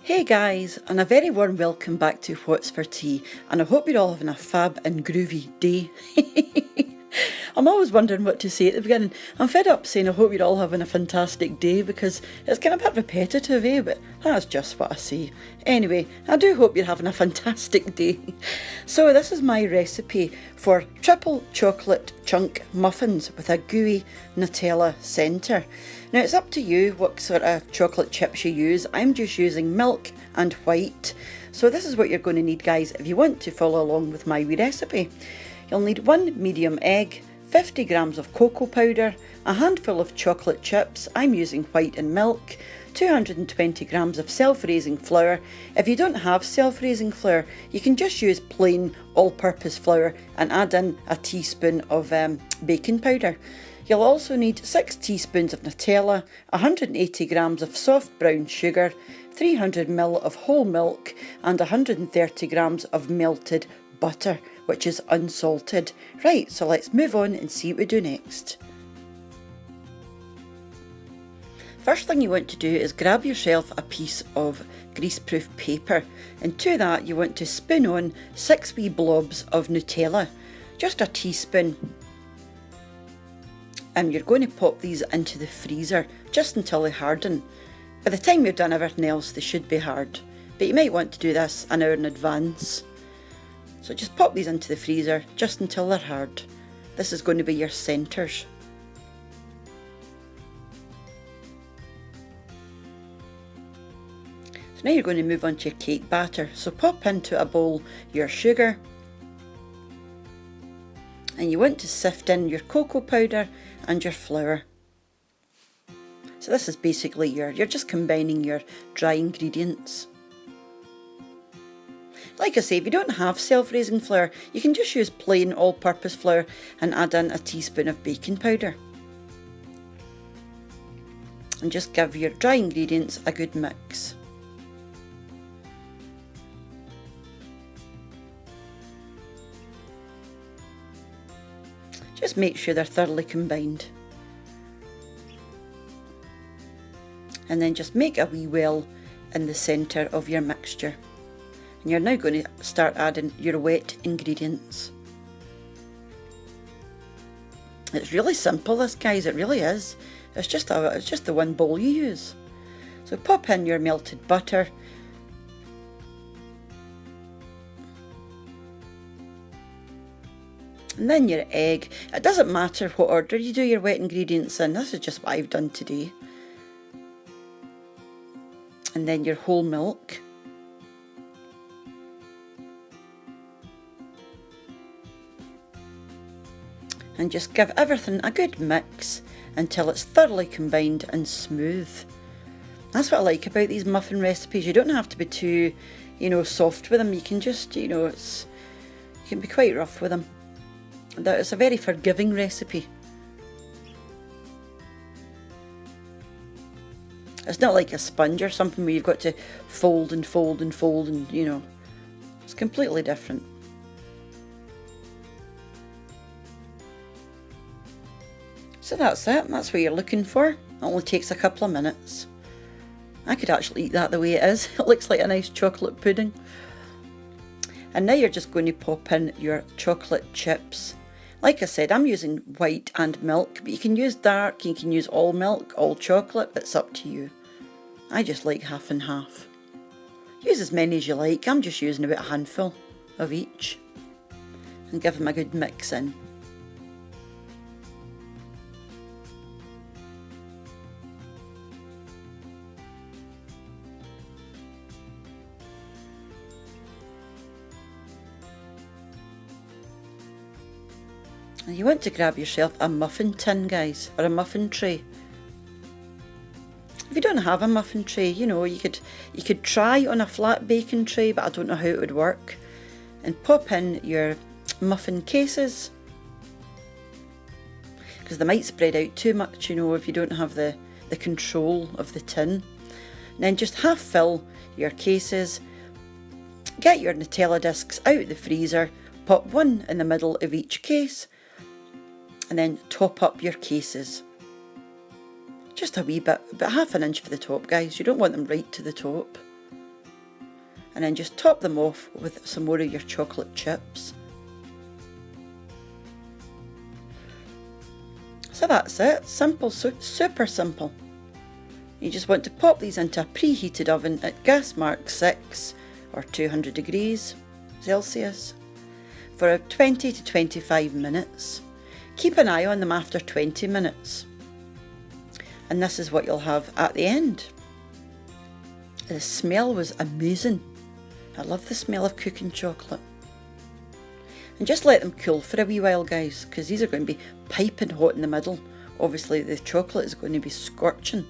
Hey guys, and a very warm welcome back to What's for Tea, and I hope you're all having a fab and groovy day. I'm always wondering what to say at the beginning. I'm fed up saying I hope you're all having a fantastic day because it's kind of a bit repetitive, but that's just what I say. Anyway, I do hope you're having a fantastic day. So this is my recipe for triple chocolate chunk muffins with a gooey Nutella centre. Now it's up to you what sort of chocolate chips you use. I'm just using milk and white. So this is what you're going to need, guys, if you want to follow along with my wee recipe. You'll need 1 medium egg, 50 grams of cocoa powder, a handful of chocolate chips, I'm using white and milk, 220 grams of self-raising flour. If you don't have self-raising flour, you can just use plain all-purpose flour and add in a teaspoon of baking powder. You'll also need 6 teaspoons of Nutella, 180 grams of soft brown sugar, 300 ml of whole milk and 130 grams of melted butter, which is unsalted. Right, so let's move on and see what we do next. First thing you want to do is grab yourself a piece of greaseproof paper, and to that you want to spoon on 6 wee blobs of Nutella, just a teaspoon. And you're going to pop these into the freezer just until they harden. By the time you've done everything else, they should be hard, but you might want to do this an hour in advance. So just pop these into the freezer just until they're hard. This is going to be your centres. So now you're going to move on to your cake batter. So pop into a bowl your sugar, and you want to sift in your cocoa powder and your flour. So this is basically you're just combining your dry ingredients. Like I say, if you don't have self-raising flour, you can just use plain all-purpose flour and add in a teaspoon of baking powder. And just give your dry ingredients a good mix. Just make sure they're thoroughly combined. And then just make a wee well in the centre of your mixture. And you're now going to start adding your wet ingredients. It's really simple, this, guys, it really is. It's just the one bowl you use. So pop in your melted butter. And then your egg. It doesn't matter what order you do your wet ingredients in, this is just what I've done today. And then your whole milk. And just give everything a good mix until it's thoroughly combined and smooth. That's what I like about these muffin recipes. You don't have to be too, soft with them. You can just, you can be quite rough with them. It's a very forgiving recipe. It's not like a sponge or something where you've got to fold and fold and fold and, it's completely different. So that's it, that's what you're looking for. It only takes a couple of minutes. I could actually eat that the way it is. It looks like a nice chocolate pudding. And now you're just going to pop in your chocolate chips. Like I said, I'm using white and milk, but you can use dark, you can use all milk, all chocolate, it's up to you. I just like half and half. Use as many as you like, I'm just using about a handful of each. And give them a good mix in. And you want to grab yourself a muffin tin, guys, or a muffin tray. If you don't have a muffin tray, you could try on a flat baking tray, but I don't know how it would work. And pop in your muffin cases, because they might spread out too much, if you don't have the control of the tin. And then just half fill your cases. Get your Nutella discs out of the freezer, pop one in the middle of each case, and then top up your cases. Just a wee bit, about half an inch for the top, guys. You don't want them right to the top. and then just top them off with some more of your chocolate chips. So that's it, simple, super simple. You just want to pop these into a preheated oven at gas mark 6 or 200 degrees Celsius for 20 to 25 minutes. Keep an eye on them after 20 minutes. And this is what you'll have at the end. The smell was amazing. I love the smell of cooking chocolate. And just let them cool for a wee while, guys, because these are going to be piping hot in the middle. Obviously the chocolate is going to be scorching.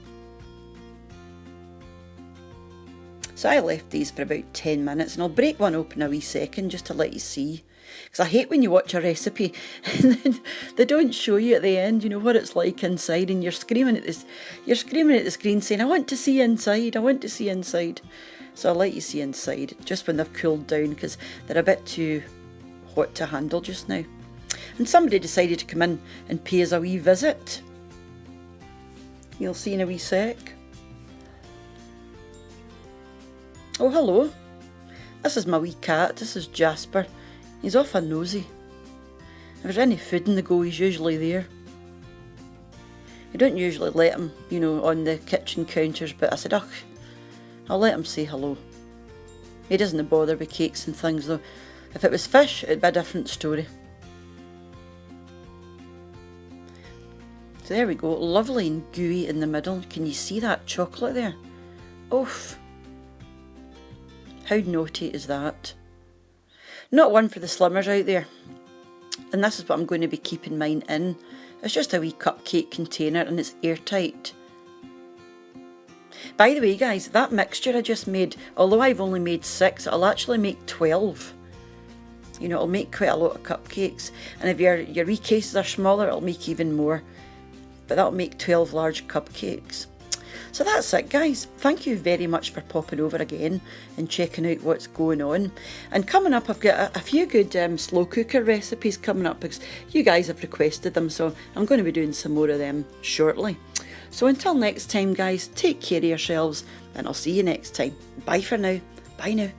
So I left these for about 10 minutes, and I'll break one open a wee second just to let you see. Because I hate when you watch a recipe and then they don't show you at the end, you know, what it's like inside, and you're screaming at the screen saying, I want to see inside, I want to see inside. So I'll let you see inside just when they've cooled down, because they're a bit too hot to handle just now. And somebody decided to come in and pay us a wee visit. You'll see in a wee sec. Oh, hello. This is my wee cat. This is Jasper. He's off a nosy. If there's any food in the go, he's usually there. You don't usually let him, you know, on the kitchen counters, but I said, ugh, I'll let him say hello. He doesn't bother with cakes and things though. If it was fish, it'd be a different story. So there we go, lovely and gooey in the middle. Can you see that chocolate there? Oof. How naughty is that? Not one for the slummers out there. And this is what I'm going to be keeping mine in. It's just a wee cupcake container and it's airtight. By the way, guys, that mixture I just made, although I've only made 6, I'll actually make 12. You know, it'll make quite a lot of cupcakes. And if your wee cases are smaller, it'll make even more. But that'll make 12 large cupcakes. So that's it, guys. Thank you very much for popping over again and checking out what's going on. And coming up, I've got a few good slow cooker recipes coming up because you guys have requested them. So I'm going to be doing some more of them shortly. So until next time, guys, take care of yourselves and I'll see you next time. Bye for now. Bye now.